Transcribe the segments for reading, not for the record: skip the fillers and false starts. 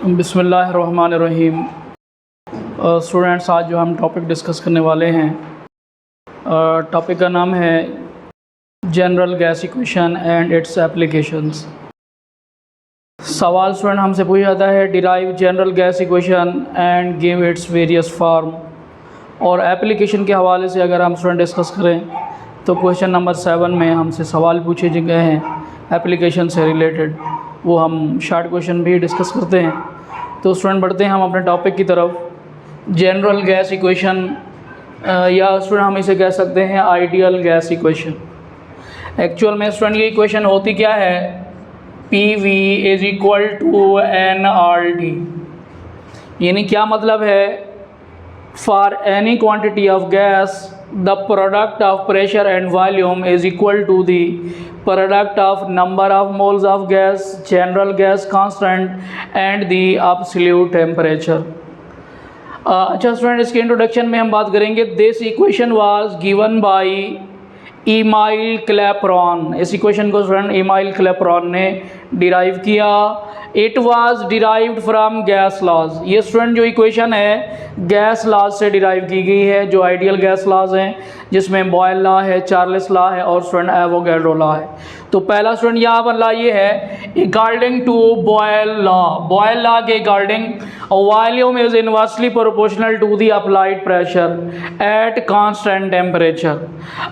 बिस्मिल्लाहिर्रहमानिर्रहीम। स्टूडेंट्स, आज जो हम टॉपिक डिस्कस करने वाले हैं, टॉपिक का नाम है general gas equation and it's applications. सवाल स्टूडेंट हमसे पूछा जाता है, derive general gas equation and give its various form. और एप्लीकेशन के हवाले से अगर हम स्टूडेंट डिस्कस करें तो क्वेश्चन नंबर 7 में हमसे सवाल पूछे गए हैं एप्लीकेशन से रिलेटेड, वो हम शॉर्ट क्वेश्चन भी डिस्कस करते हैं। तो स्टूडेंट बढ़ते हैं हम अपने टॉपिक की तरफ। जनरल गैस इक्वेशन या स्टूडेंट हम इसे कह सकते हैं आइडियल गैस इक्वेशन। एक्चुअल में स्टूडेंट ये इक्वेशन होती क्या है, PV is equal to nRT। यानी क्या मतलब है, for any quantity of gas the product of pressure and volume is equal to the product of number of moles of gas, general gas constant and the absolute temperature। अच्छा student, इसके introduction में हम बात करेंगे। This equation was given by Emile Clapeyron. इस equation को student Emile Clapeyron ने derive किया। It was derived from gas laws. ये स्टूडेंट जो इक्वेशन है गैस लॉज से डिराइव की गई है, जो आइडियल गैस लॉज हैं, जिसमें बॉयल लॉ है, चार्ल्स लॉ है और स्टूडेंट एवोगैड्रो लॉ है। तो पहला स्टूडेंट यहाँ पर लॉ ये है, according to Boyle law. Boyle law के according volume is inversely proportional to the applied pressure at constant temperature.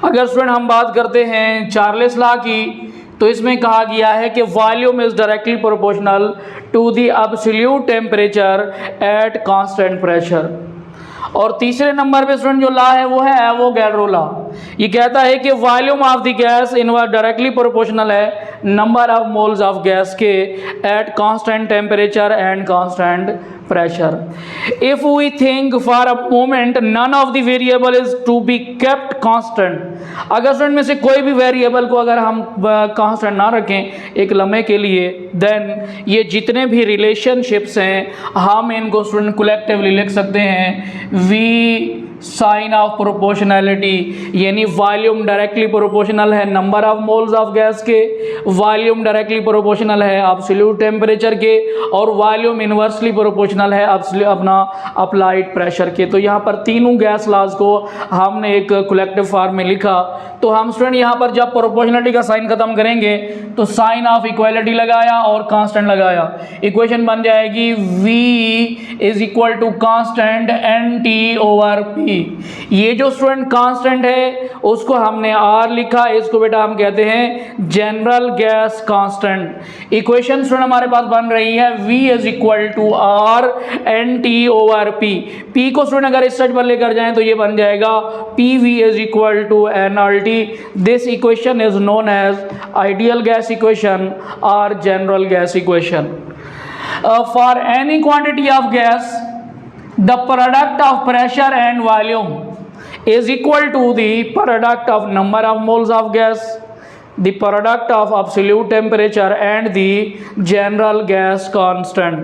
अगर स्टूडेंट हम बात करते हैं चार्ल्स लॉ की, तो इसमें कहा गया है कि volume is directly proportional to the absolute temperature at constant pressure. और तीसरे नंबर पे स्टूडेंट जो लॉ है वो है एवोगैड्रो लॉ। ये कहता है कि volume of the gas inverse directly proportional है number of moles of gas के at constant temperature and constant pressure. If we think for a moment none of the variable is to be kept constant. अगर student में से कोई भी variable को अगर हम कांस्टेंट ना रखें एक लम्हे के लिए, देन ये जितने भी रिलेशनशिप्स हैं हम इनको स्टूडेंट कलेक्टिवली लिख सकते हैं V साइन ऑफ प्रोपोर्शनैलिटी। यानी वॉल्यूम डायरेक्टली प्रोपोर्शनल है number of moles of gas के, वॉल्यूम डायरेक्टली प्रोपोर्शनल है एब्सोल्यूट टेम्परेचर के, और वॉल्यूम इनवर्सली प्रोपोर्शनल है अपना अप्लाइड प्रेशर के। तो यहाँ पर तीनों गैस लॉज को हमने एक कलेक्टिव फॉर्म में लिखा। तो हम स्टूडेंट यहाँ पर जब प्रोपोर्शनलिटी का साइन खत्म करेंगे तो साइन ऑफ इक्वालिटी लगाया और कांस्टेंट लगाया, इक्वेशन बन जाएगी V is equal to constant NT/P। ये जो स्टूडेंट कांस्टेंट है उसको हमने R लिखा, इसको बेटा हम कहते हैं general gas constant. Equation student हमारे पास बन रही है V is equal to R NT/P। P को स्टूडेंट अगर इस साइड पर लेकर जाएं तो ये बन जाएगा PV is equal to nRT। This equation is known as ideal gas equation और general gas equation. For any quantity of gas the product of pressure and volume is equal to the product of number of moles of gas, the product of absolute temperature and the general gas constant।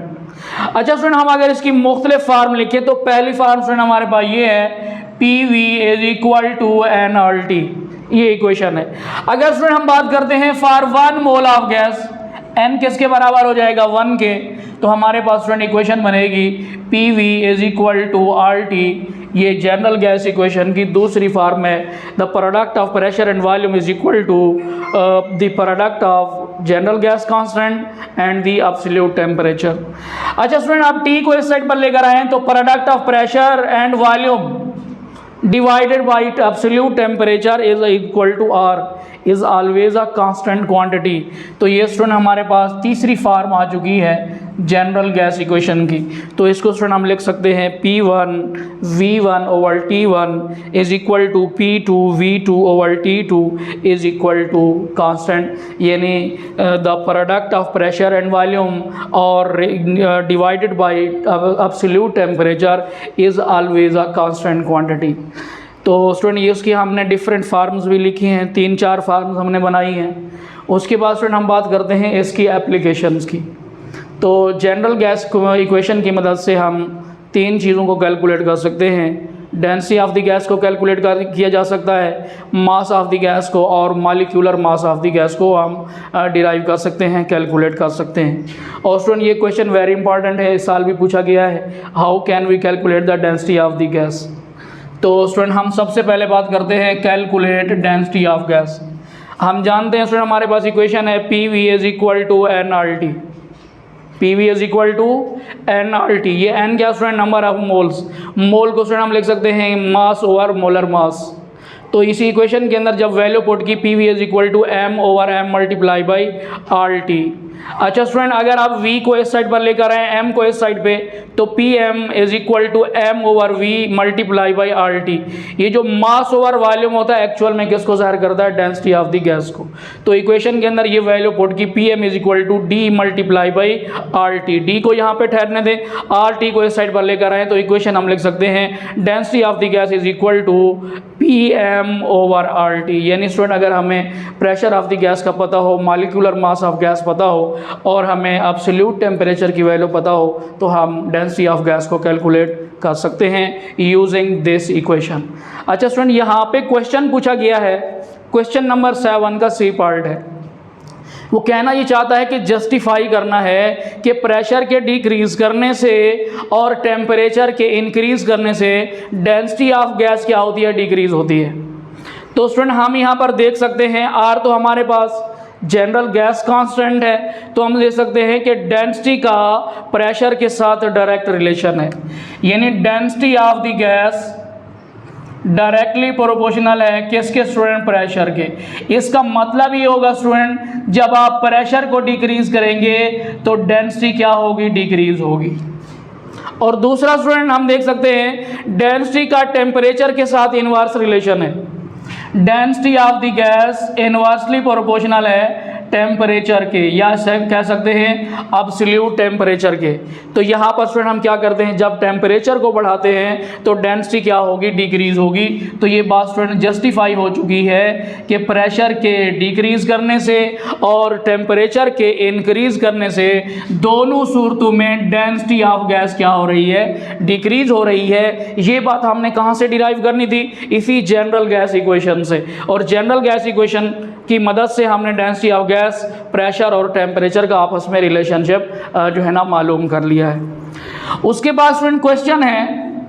अच्छा student, हम अगर इसकी मुख्तलिफ farm लिखें तो पहली farm student हमारे पास ये है PV is equal to nRT। ये इक्वेशन है। अगर स्टूडेंट हम बात करते हैं for 1 mole of gas, n किसके बराबर हो जाएगा 1 के, तो हमारे पास स्टूडेंट इक्वेशन बनेगी PV is equal to RT। ये जनरल गैस इक्वेशन की दूसरी फॉर्म है। The product of pressure and volume is equal to the product of general gas constant and the absolute temperature. अच्छा स्टूडेंट, आप T को इस side पर लेकर आए तो product of pressure and volume divided by absolute temperature is equal to R is always a constant quantity। तो ये स्टूडेंट हमारे पास तीसरी फॉर्म आ चुकी है जनरल गैस इक्वेशन की। तो इसको स्टूडेंट हम लिख सकते हैं P1 V1/T1 is equal to P2 V2/T2 is equal to constant. यानी the product of pressure and volume और divided by absolute temperature is always a constant quantity. तो स्टूडेंट ये उसकी हमने डिफरेंट फार्म्स भी लिखी हैं, 3-4 फार्म्स हमने बनाई हैं। उसके बाद स्टूडेंट हम बात करते हैं इसकी एप्लीकेशंस की। तो जनरल गैस इक्वेशन की मदद से हम 3 चीज़ों को कैलकुलेट कर सकते हैं। डेंसिटी ऑफ द गैस को कैलकुलेट किया जा सकता है, मास ऑफ द गैस को और molecular mass of the gas को हम डिराइव कर सकते हैं, कैलकुलेट कर सकते हैं। और स्टूडेंट ये क्वेश्चन वेरी इंपॉर्टेंट है, इस साल भी पूछा गया है, how can we calculate the density of the gas. तो स्टूडेंट हम सबसे पहले बात करते हैं कैलकुलेट डेंसिटी ऑफ गैस। हम जानते हैं स्टूडेंट हमारे पास इक्वेशन है PV is equal to NRT, PV is equal to NRT। ये N क्या student, number of moles, mole को स्टूडेंट हम लिख सकते हैं मास ओवर मोलर मास। तो इसी इक्वेशन के अंदर जब वैल्यू पुट की PV is equal to M over M multiply by RT। अच्छा स्टूडेंट अगर आप V को इस साइड पर लेकर आए, M को इस साइड पे, तो PM is equal to M over V multiply by RT। ये जो मास ओवर वॉल्यूम होता है एक्चुअल में किसको ज़ाहिर करता है, डेंसिटी ऑफ द गैस को। तो इक्वेशन के अंदर ये वैल्यू पुट की PM is equal to D multiply by RT। D को यहाँ पे ठहरने दें, RT को इस साइड पर लेकर आए, तो इक्वेशन हम लिख सकते हैं density of the gas is equal to PM over RT। यानी स्टूडेंट अगर हमें प्रेशर ऑफ द गैस का पता हो, मॉलिक्यूलर मास ऑफ गैस पता हो और हमें एब्सोल्यूट टेम्परेचर की वैल्यू पता हो, तो हम डेंसिटी ऑफ गैस को कैलकुलेट कर सकते हैं यूजिंग दिस इक्वेशन। अच्छा स्टूडेंट यहाँ पे क्वेश्चन पूछा गया है, क्वेश्चन नंबर 7 का C पार्ट है। वो कहना ये चाहता है कि जस्टिफाई करना है कि प्रेशर के डिक्रीज करने से और टेम्परेचर के इंक्रीज करने से डेंसिटी ऑफ गैस क्या होती है, डिक्रीज होती है। तो स्टूडेंट हम यहाँ पर देख सकते हैं R तो हमारे पास जनरल गैस कांस्टेंट है, तो हम ले सकते हैं कि डेंसिटी का प्रेशर के साथ डायरेक्ट रिलेशन है, यानी density of the gas directly proportional है किसके स्टूडेंट, प्रेशर के। इसका मतलब ये होगा स्टूडेंट जब आप प्रेशर को डिक्रीज करेंगे तो डेंसिटी क्या होगी, डिक्रीज होगी। और दूसरा स्टूडेंट हम देख सकते हैं डेंसिटी का टेम्परेचर के साथ इनवर्स रिलेशन है, density of the gas inversely proportional है टेम्परेचर के, या कह सकते हैं एब्सोल्यूट टेम्परेचर के। तो यहाँ पर स्टूडेंट हम क्या करते हैं, जब टेम्परेचर को बढ़ाते हैं तो डेंसिटी क्या होगी, डिक्रीज होगी। तो ये बात स्टूडेंट जस्टिफाई हो चुकी है कि प्रेशर के डिक्रीज करने से और टेम्परेचर के इंक्रीज करने से दोनों सूरतों में डेंसिटी ऑफ गैस क्या हो रही है, डिक्रीज हो रही है। ये बात हमने कहाँ से डिराइव करनी थी, इसी जनरल गैस इक्वेशन से। और जनरल गैस इक्वेशन की मदद से हमने डेंसिटी ऑफ गैस, प्रेशर और टेम्परेचर का आपस में रिलेशनशिप जो है ना मालूम कर लिया है। उसके बाद स्टूडेंट क्वेश्चन है,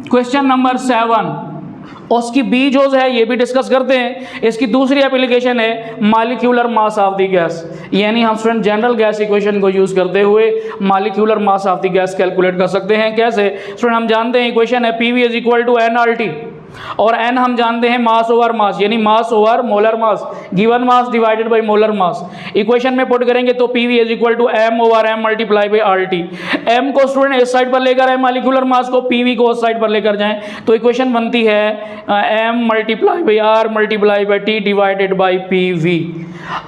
क्वेश्चन नंबर 7, उसकी बी जो है ये भी डिस्कस करते हैं। इसकी दूसरी एप्लीकेशन है molecular mass of the gas, यानी हम स्टूडेंट जनरल गैस इक्वेशन को यूज़ करते हुए molecular mass of the gas calculate कर सकते हैं। कैसे स्टूडेंट, हम जानते हैं इक्वेशन है PV is equal to NRT, और N हम जानते हैं मास ओवर मास, यानी mass over molar mass, given mass divided by molar mass. Equation में पुट करेंगे तो PV is equal to M over M multiply by RT। M को student इस साइड पर लेकर आए मॉलिक्यूलर मास को, PV को उस साइड पर लेकर जाएं, तो इक्वेशन बनती है M multiply bye R multiply by T divided by PV।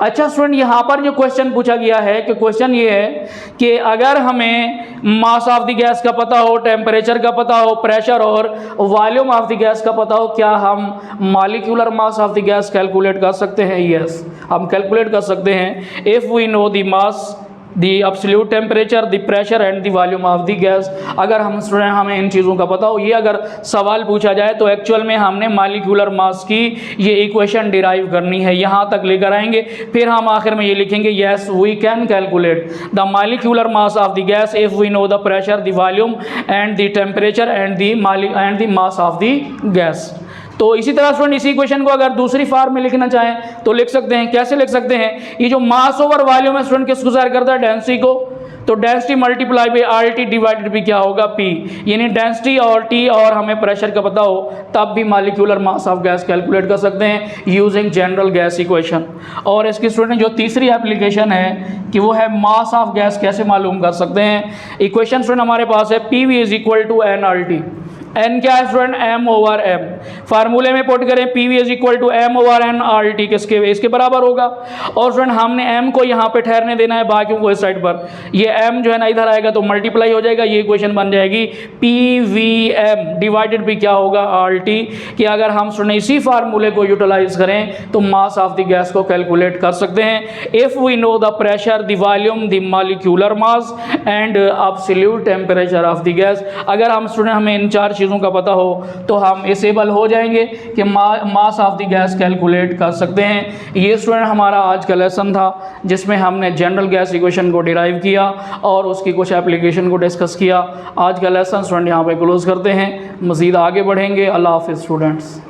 अच्छा स्टूडेंट यहाँ पर जो क्वेश्चन पूछा गया है कि क्वेश्चन ये है कि अगर हमें मास ऑफ द गैस का पता हो, टेम्परेचर का पता हो, प्रेशर और वॉल्यूम ऑफ द गैस का पता हो, क्या हम molecular mass of the gas calculate कर सकते हैं? यस, हम कैलकुलेट कर सकते हैं if we know the mass, the absolute temperature, the pressure and the volume of the gas. अगर हम स्टूडेंट हमें इन चीज़ों का पता हो, ये अगर सवाल पूछा जाए तो एक्चुअल में हमने मॉलिक्यूलर मास की ये इक्वेशन डिराइव करनी है, यहाँ तक लेकर आएंगे, फिर हम आखिर में ये लिखेंगे yes we can calculate the molecular mass of the gas if we know the pressure, the volume and the temperature and the mass of the gas. तो इसी तरह स्टूडेंट इसी क्वेश्चन को अगर दूसरी फॉर्म में लिखना चाहें तो लिख सकते हैं। कैसे लिख सकते हैं? ये जो मास ओवर वॉल्यूम है स्टूडेंट किसको ज़ाहिर करता है? डेंसिटी को। तो density multiply by RT divided भी क्या होगा? P, यानी डेंसिटी और T और हमें प्रेशर का पता हो तब भी molecular mass of gas calculate कर सकते हैं यूजिंग जनरल गैस इक्वेशन। और इसकी स्टूडेंट जो तीसरी एप्लीकेशन है कि वो है मास ऑफ गैस कैसे मालूम कर सकते हैं। इक्वेशन स्टूडेंट हमारे पास है PV is equal to NRT। N क्या है स्टूडेंट? M over M। फार्मूले में पुट करें PV is equal to M over N RT किसके इसके बराबर होगा। और स्टूडेंट हमने M को यहाँ पे ठहरने देना है, बाकियों को इस साइड पर। ये M जो है ना इधर आएगा तो मल्टीप्लाई हो जाएगा, ये इक्वेशन बन जाएगी PVM डिवाइडेड भी क्या होगा? RT। कि अगर हम स्टूडेंट इसी फार्मूले को यूटिलाइज करें तो मास ऑफ द गैस को कैलकुलेट कर सकते हैं। If we know the pressure, the volume, the molecular mass and absolute temperature of the gas. अगर हम स्टूडेंट हमें इन चार चीज़ों का पता हो तो हम इस एबल हो जाएंगे कि मास ऑफ द गैस कैलकुलेट कर सकते हैं। ये स्टूडेंट हमारा आज का लेसन था जिसमें हमने जनरल गैस इक्वेशन को डिराइव किया और उसकी कुछ एप्लीकेशन को डिस्कस किया। आज का लेसन स्टूडेंट यहाँ पे क्लोज़ करते हैं, मज़ीद आगे बढ़ेंगे। अल्लाह हाफ़िज़ स्टूडेंट्स।